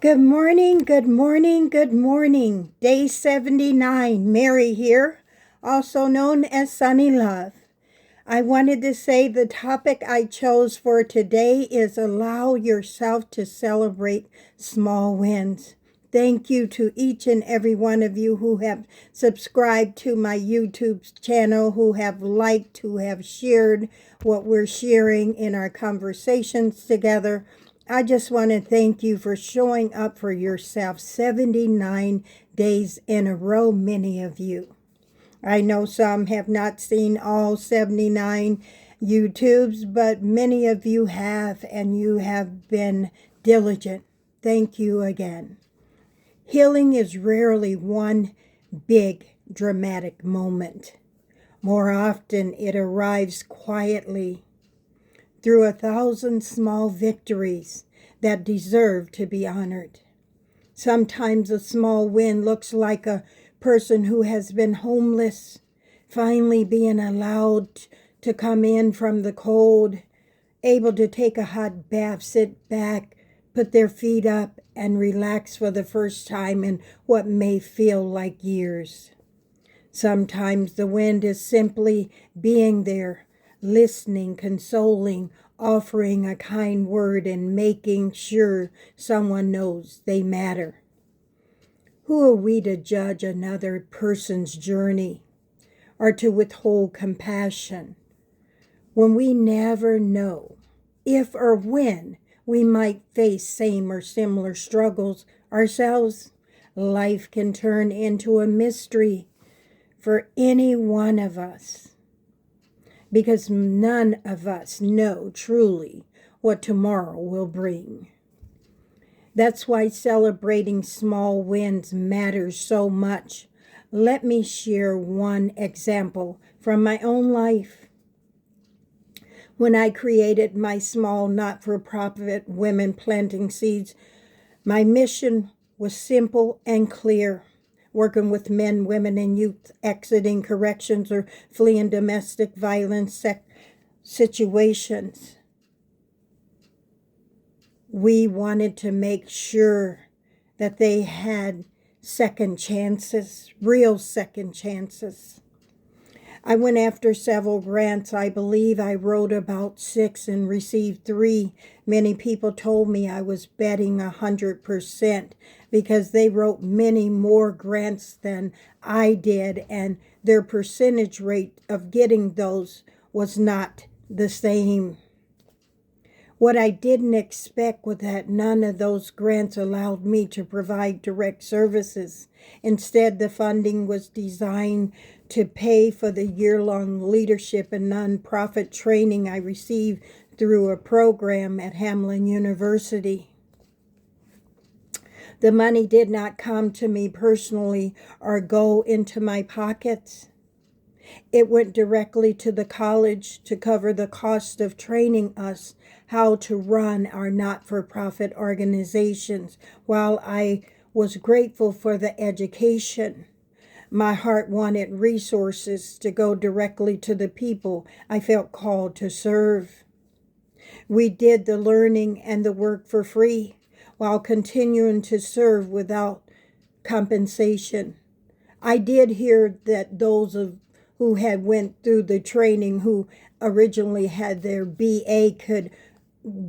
Good morning, good morning, good morning. Day 79, Mary here, also known as Sunny Love. I wanted to say the topic I chose for today is allow yourself to celebrate small wins. Thank you to each and every one of you who have subscribed to my YouTube channel, who have liked, who have shared what we're sharing in our conversations together. I just want to thank you for showing up for yourself 79 days in a row, many of you. I know some have not seen all 79 YouTubes, but many of you have, and you have been diligent. Thank you again. Healing is rarely one big, dramatic moment. More often, it arrives quietly through 1,000 small victories that deserve to be honored. Sometimes a small win looks like a person who has been homeless finally being allowed to come in from the cold, able to take a hot bath, sit back, put their feet up, and relax for the first time in what may feel like years. Sometimes the wind is simply being there, listening, consoling, offering a kind word, and making sure someone knows they matter. Who are we to judge another person's journey or to withhold compassion when we never know if or when we might face same or similar struggles ourselves? Life can turn into a mystery for any one of us, because none of us know truly what tomorrow will bring. That's why celebrating small wins matters so much. Let me share one example from my own life. When I created my small not-for-profit Women Planting Seeds, my mission was simple and clear. Working with men, women, and youth exiting corrections or fleeing domestic violence situations. We wanted to make sure that they had second chances, real second chances. I went after several grants. I believe I wrote about 6 and received 3. Many people told me I was betting 100% because they wrote many more grants than I did, and their percentage rate of getting those was not the same. What I didn't expect was that none of those grants allowed me to provide direct services. Instead, the funding was designed to pay for the year-long leadership and nonprofit training I received through a program at Hamline University. The money did not come to me personally or go into my pockets. It went directly to the college to cover the cost of training us how to run our not-for-profit organizations. While I was grateful for the education, my heart wanted resources to go directly to the people I felt called to serve. We did the learning and the work for free while continuing to serve without compensation. I did hear that those who had went through the training, who originally had their BA, could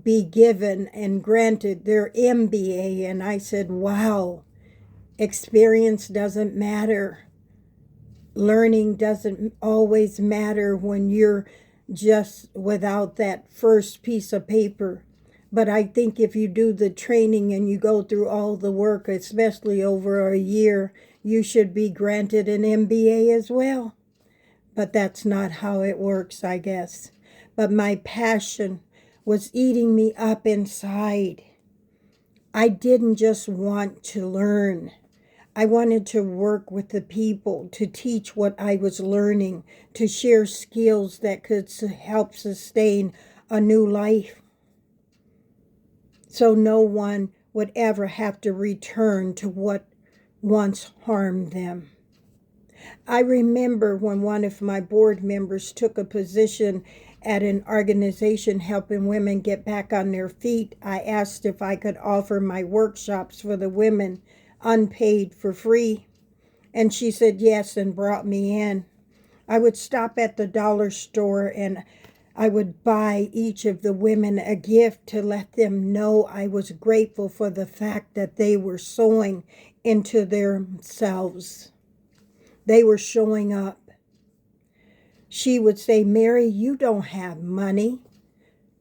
be given and granted their MBA. And I said, wow, experience doesn't matter. Learning doesn't always matter when you're just without that first piece of paper. But I think if you do the training and you go through all the work, especially over a year, you should be granted an MBA as well. But that's not how it works, I guess. But my passion was eating me up inside. I didn't just want to learn. I wanted to work with the people, to teach what I was learning, to share skills that could help sustain a new life, so no one would ever have to return to what once harmed them. I remember when one of my board members took a position at an organization helping women get back on their feet. I asked if I could offer my workshops for the women unpaid for free. And she said yes and brought me in. I would stop at the dollar store and I would buy each of the women a gift to let them know I was grateful for the fact that they were sowing into themselves. They were showing up. She would say, Mary, you don't have money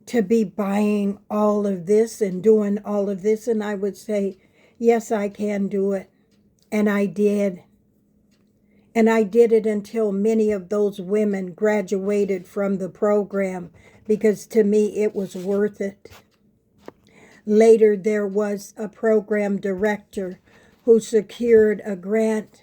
to be buying all of this and doing all of this. And I would say, yes, I can do it. And I did. And I did it until many of those women graduated from the program, because to me it was worth it. Later, there was a program director who secured a grant,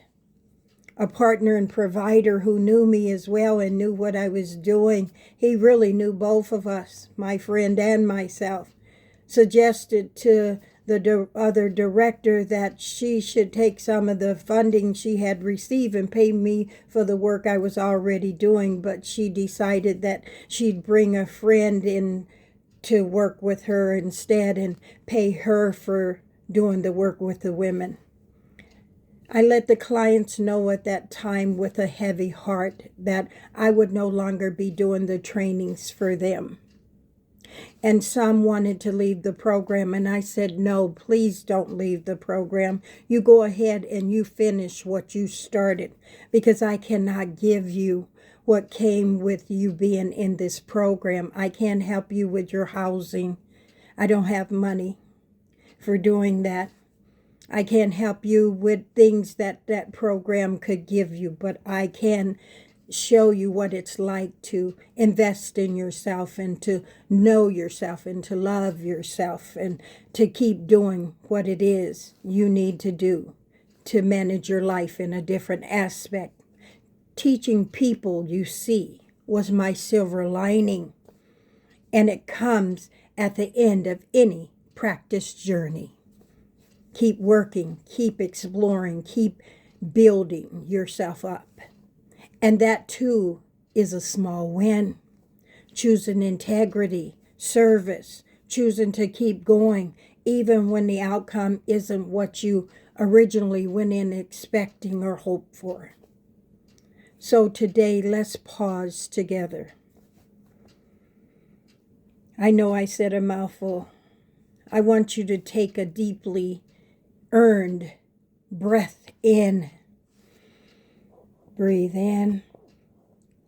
a partner and provider who knew me as well and knew what I was doing. He really knew both of us, my friend and myself. Suggested to the other director that she should take some of the funding she had received and pay me for the work I was already doing, but she decided that she'd bring a friend in to work with her instead and pay her for doing the work with the women. I let the clients know at that time with a heavy heart that I would no longer be doing the trainings for them. And some wanted to leave the program, and I said, no, please don't leave the program. You go ahead and you finish what you started, because I cannot give you what came with you being in this program. I can't help you with your housing. I don't have money for doing that. I can't help you with things that that program could give you, but I can show you what it's like to invest in yourself and to know yourself and to love yourself and to keep doing what it is you need to do to manage your life in a different aspect. Teaching people, you see, was my silver lining, and it comes at the end of any practice journey. Keep working, keep exploring, keep building yourself up. And that too is a small win. Choosing integrity, service, choosing to keep going, even when the outcome isn't what you originally went in expecting or hoped for. So today, let's pause together. I know I said a mouthful. I want you to take a deeply earned breath in. Breathe in,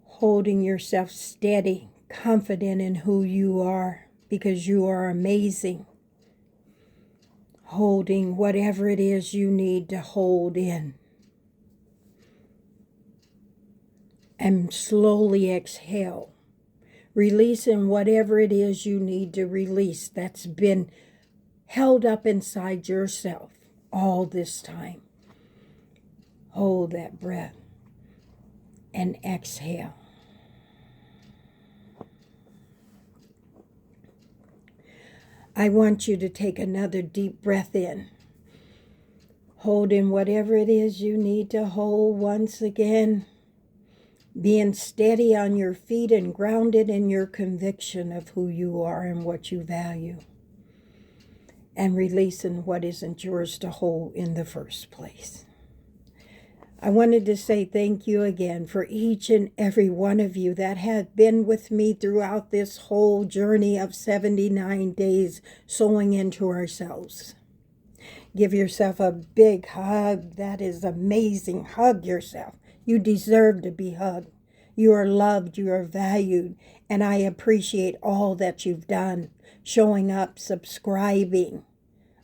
holding yourself steady, confident in who you are, because you are amazing. Holding whatever it is you need to hold in. And slowly exhale, releasing whatever it is you need to release that's been held up inside yourself all this time. Hold that breath and exhale. I want you to take another deep breath in. Hold in whatever it is you need to hold once again. Being steady on your feet and grounded in your conviction of who you are and what you value. And releasing what isn't yours to hold in the first place. I wanted to say thank you again for each and every one of you that have been with me throughout this whole journey of 79 days sowing into ourselves. Give yourself a big hug. That is amazing. Hug yourself. You deserve to be hugged. You are loved. You are valued. And I appreciate all that you've done. Showing up, subscribing,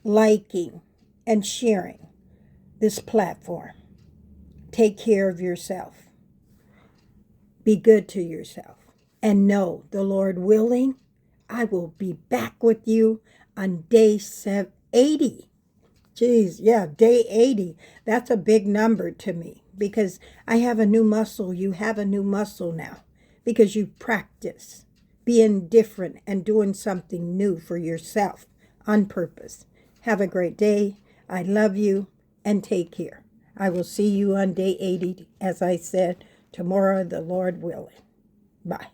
liking, and sharing this platform. Take care of yourself. Be good to yourself. And know, the Lord willing, I will be back with you on day 80. Geez, yeah, day 80. That's a big number to me, because I have a new muscle. You have a new muscle now, because you practice being different and doing something new for yourself on purpose. Have a great day. I love you, and take care. I will see you on day 80, as I said, tomorrow, the Lord willing. Bye.